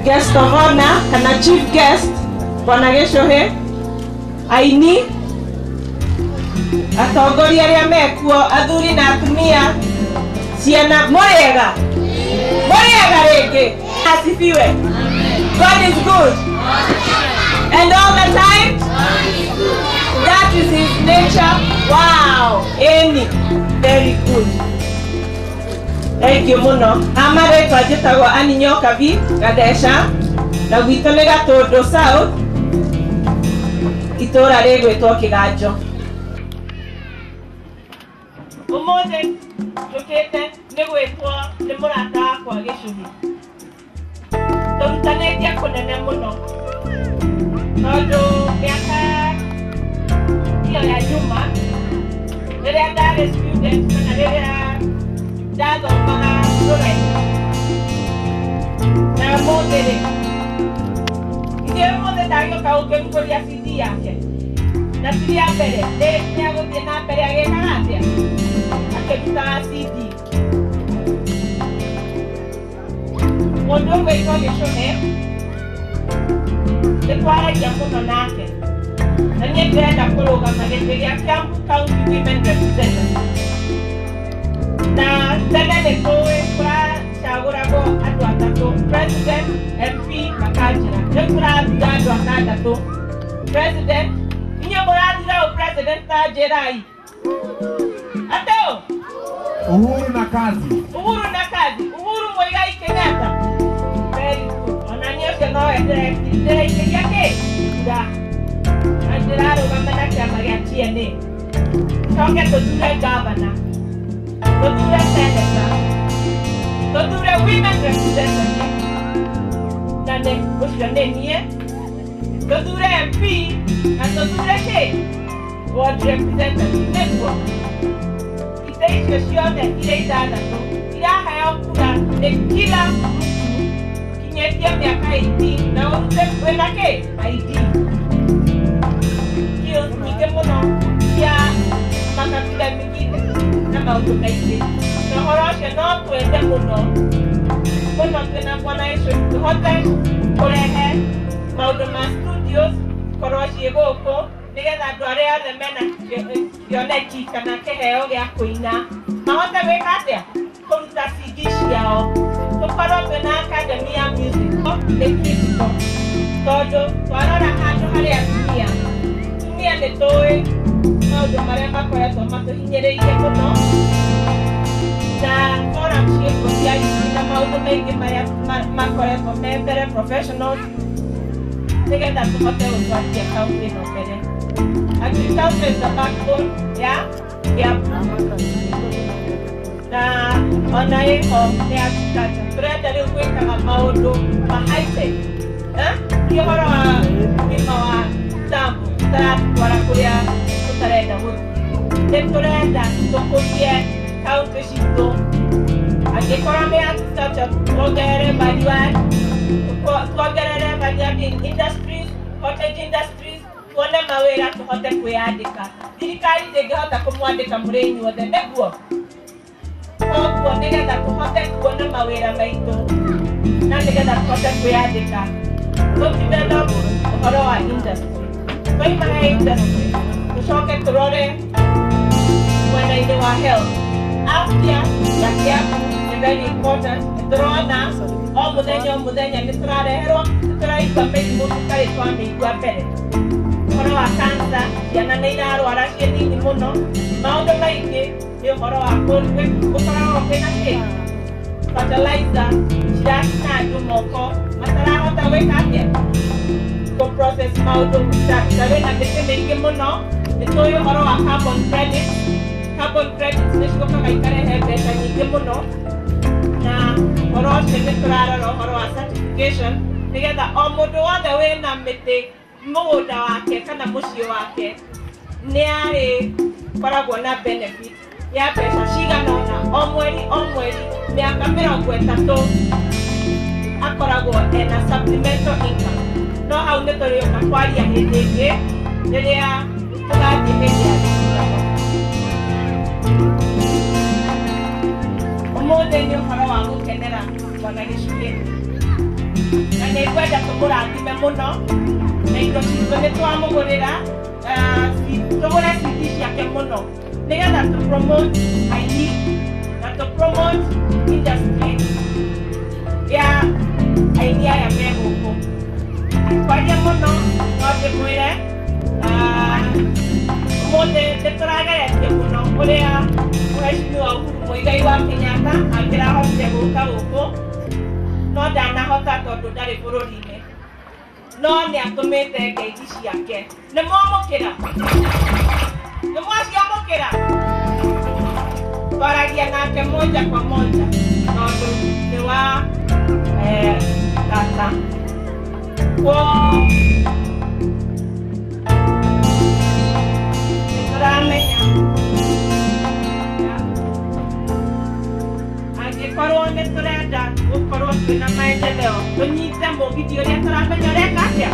guest of honor kana chief guest Bwana Gichuhi aini atongoria aria mekuo athuri na atumia ciana morega rege asifiwe. God is good and all the time. That is his nature. Wow, very good. Thank you muno. Amare twajitago Annah Nyokabi Gatheca na gwitũ nĩ Gatũndũ South itura rĩgwĩtwo Kĩganjo. Ũmũthĩ njũkĩte nĩ gwĩtwo nĩ mũrata wakwa Gichuhi. Tũrutanĩtie kũnene mũno tondũ mĩaka iyo ya nyuma rĩrĩa ndarĩ student kana rĩrĩa ndathomaga rũraihu na mũthĩ ithuĩ mũthĩ ndagĩũka ũngĩrugũria CD yake na CD ya mbere nĩagũthiĩ na mbere agĩkaga atĩa akĩrutaga CD. Mũndũ ũgwĩtwo Gichuhi nĩtwaragia mũno nake na niĩ ndĩrenda kũrũgama gĩtĩ gĩa Kiambu County Women Representative. Na tene nĩtũĩ kũracagũragwo andũ atatũ, president, MP na Gachara. Rĩu tũrathira andũ atandatũ. President, inyuĩ mũrathira president na Etererai. Ateo? Uhuru na kazi. Uhuru Muigai Kenyatta. Very good. Ona niĩ ũcio no ndĩreikĩria kĩ? Nda. Na ndĩrarũgama na kĩama gĩa TNA. Coke tũthure governor. Tũthure senator. Tũthure women representative. Na nĩ ũcio nĩ niĩ. Tũthure MP na tũthure kĩ? Ward representative. Nĩguo. Itĩ icio ciothe irĩa ithathatũ iraheo kura nĩ kila mtu kinyĩtie mĩaka 18 na ũrute wĩna kĩ? ID. Skills nyingĩ mũno cia makabila mengine na maũndũ maingĩ. Na ũhoro ũcio no twende mũno twĩna Bwana Gichuhi tũhote kũrehe maũndũ ma studios korwo ciĩ gũkũ nĩgetha andũ arĩa othe mena kĩoneki kana kĩheo gĩa kũina mahote gwĩka atĩa? Kũruta CD ciao. Tũkorwo twĩna academy ya music nĩ critical tondũ twarora handũ harĩa atumia nĩtũĩ maũndũ marĩa makoretwo matũhinyĩrĩirie mũno na forum ciĩkuo cia youth na maũndũ maingĩ marĩa makoretwo me mbere professionals nĩgetha tũhote gũtwarithia kaunti ĩno mbere. Agriculture is the backbone ya Kiambu. Na ona ĩho nĩ agriculture. Tũrenda rĩu gwĩkaga maũndũ ma high-tech. Ũhoro wa ũgima wa tambo tũtaratwara kũrĩa tũtarenda gũthiĩ. Nĩtũrenda tũkũrie kaunti citũ. Angĩkorwo nĩ agriculture tuongerere value add, tuongerere value add in industries, cottage industries, tuone mawĩra tũhote kwĩyandĩka. Thirikari ndĩngĩhota kũmwandĩka mũrĩ inyuothe nĩguo. Koguo nĩgetha tũhote kuona mawĩra maitũ na nĩgetha tũhote kwĩyandĩka. Tũdevelop ũhoro wa industry. Twaima he industry, tũcoke tũrore mwena-inĩ wa health. Afya ya Kiambu nĩ very important. Nĩtũrona o mũthenya nĩtũrareherwo tũraigua mĩrimũ tũtarĩ twamĩigua mbere. Ũhoro wa cancer, ciana nĩ irarwara ciĩ nini mũno. Maũndũ maingĩ nĩ ũhoro wa gũkoragwo kwĩna kĩ? Fertilizer cirakinya andũ moko matarahota gwĩka atĩa? Process maũndũ tarĩ na mĩtĩ mĩingĩ mũno. Nĩtũĩ ũhoro wa carbon credits. Carbon credits nĩcigũkaga ikarehe mbeca nyingĩ mũno na ũhoro ũcio nĩtũrarora ũhoro wa certification nĩgetha o mũndũ wothe wĩna mĩtĩ mũgũnda wake kana mũciĩ wake nĩarĩ koragwo na benefit ya mbeca cigana ũna o mweri mĩaka 30 akoragwo ena supplemental income. No hau nĩtũrĩũka kwaria hĩndĩ ĩngĩ rĩrĩa tũgathiĩ hĩndĩ ya gĩthurano. Ũmũthĩ nĩ ũhoro wa gũkenera Bwana Gichuhi na nĩ kwenda kũmũrathime mũno na indo citũ nĩ twamũgũrĩra tũgũre CD ciake mũno nĩgetha tũ promote aini na tũ promote industry ya aini aya me gũkũ kwaria mũno no ndĩmwĩre ũmũthĩ nĩtũrageretie mũno ũrĩa Mheshimiwa Uhuru Muigai wa Kenyatta angĩrahotire gũka gũkũ no ndanahota tondũ ndarĩ bũrũri-inĩ no nĩatũmĩte ngeithi ciake nĩmwamũkĩra nĩmwaciamũkĩra twaragia nake moja kwa moja tondũ nĩ wa tata nĩtũramenya angĩkorwo nĩtũrenda gũkorwo twĩna maendeleo tũnyite mũgithi ũrĩa tũramenya ũreka atĩa